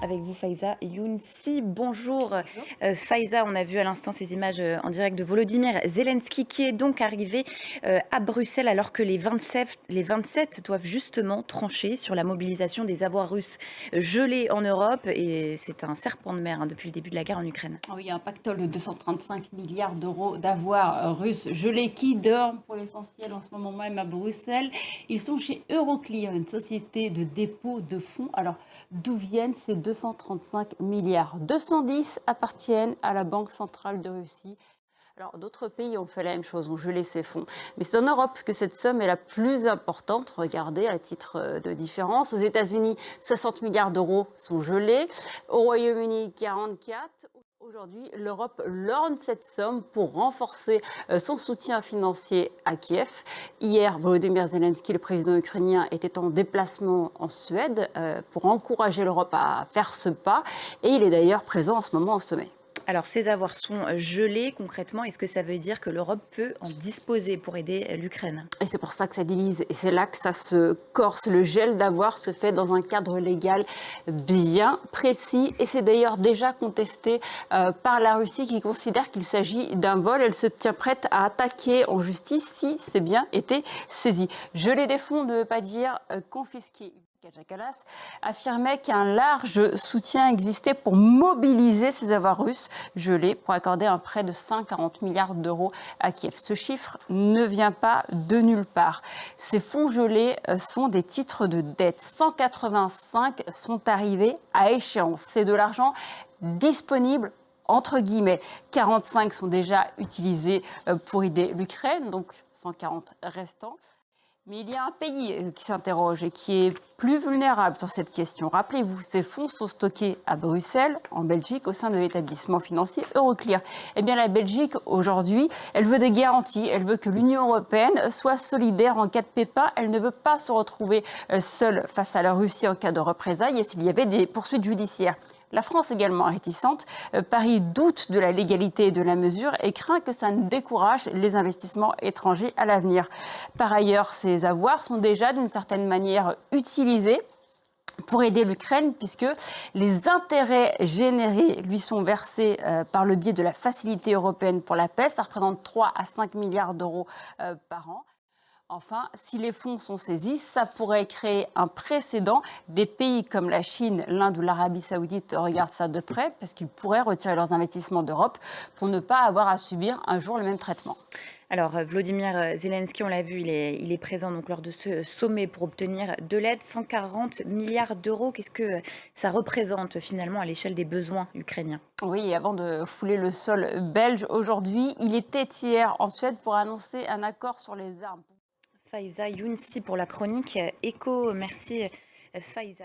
Avec vous, Faiza Younsi. Bonjour. Bonjour. Faiza, on a vu à l'instant ces images en direct de Volodymyr Zelensky qui est donc arrivé à Bruxelles alors que les 27 doivent justement trancher sur la mobilisation des avoirs russes gelés en Europe. Et c'est un serpent de mer depuis le début de la guerre en Ukraine. Ah oui, il y a un pactole de 235 milliards d'euros d'avoirs russes gelés qui dorment pour l'essentiel en ce moment même à Bruxelles. Ils sont chez Euroclear, une société de dépôt de fonds. Alors, d'où viennent ces 235 milliards? 210 appartiennent à la Banque centrale de Russie. Alors, d'autres pays ont fait la même chose, ont gelé ces fonds. Mais c'est en Europe que cette somme est la plus importante. Regardez, à titre de différence, aux États-Unis, 60 milliards d'euros sont gelés. Au Royaume-Uni, 44. Aujourd'hui, l'Europe lorgne cette somme pour renforcer son soutien financier à Kiev. Hier, Volodymyr Zelensky, le président ukrainien, était en déplacement en Suède pour encourager l'Europe à faire ce pas. Et il est d'ailleurs présent en ce moment au sommet. Alors, ces avoirs sont gelés concrètement. Est-ce que ça veut dire que l'Europe peut en disposer pour aider l'Ukraine? Et c'est pour ça que ça divise. Et c'est là que ça se corse. Le gel d'avoir se fait dans un cadre légal bien précis. Et c'est d'ailleurs déjà contesté par la Russie qui considère qu'il s'agit d'un vol. Elle se tient prête à attaquer en justice si c'est bien été saisi. Geler des fonds ne veut pas dire confisquer. Kaja affirmait qu'un large soutien existait pour mobiliser ces avoirs russes gelés pour accorder un prêt de 140 milliards d'euros à Kiev. Ce chiffre ne vient pas de nulle part. Ces fonds gelés sont des titres de dette. 185 sont arrivés à échéance. C'est de l'argent disponible entre guillemets. 45 sont déjà utilisés pour aider l'Ukraine, donc 140 restants. Mais il y a un pays qui s'interroge et qui est plus vulnérable sur cette question. Rappelez-vous, ces fonds sont stockés à Bruxelles, en Belgique, au sein de l'établissement financier Euroclear. Eh bien, la Belgique, aujourd'hui, elle veut des garanties. Elle veut que l'Union européenne soit solidaire en cas de pépin. Elle ne veut pas se retrouver seule face à la Russie en cas de représailles et s'il y avait des poursuites judiciaires. La France également réticente. Paris doute de la légalité de la mesure et craint que ça ne décourage les investissements étrangers à l'avenir. Par ailleurs, ces avoirs sont déjà d'une certaine manière utilisés pour aider l'Ukraine, puisque les intérêts générés lui sont versés par le biais de la Facilité européenne pour la paix. Ça représente 3 à 5 milliards d'euros par an. Enfin, si les fonds sont saisis, ça pourrait créer un précédent. Des pays comme la Chine, l'Inde ou l'Arabie saoudite regardent ça de près parce qu'ils pourraient retirer leurs investissements d'Europe pour ne pas avoir à subir un jour le même traitement. Alors, Volodymyr Zelensky, on l'a vu, il est présent donc, lors de ce sommet pour obtenir de l'aide. 140 milliards d'euros. Qu'est-ce que ça représente finalement à l'échelle des besoins ukrainiens? Oui, et avant de fouler le sol belge aujourd'hui, il était hier en Suède pour annoncer un accord sur les armes. Faiza Younsi pour la chronique Écho. Merci Faiza.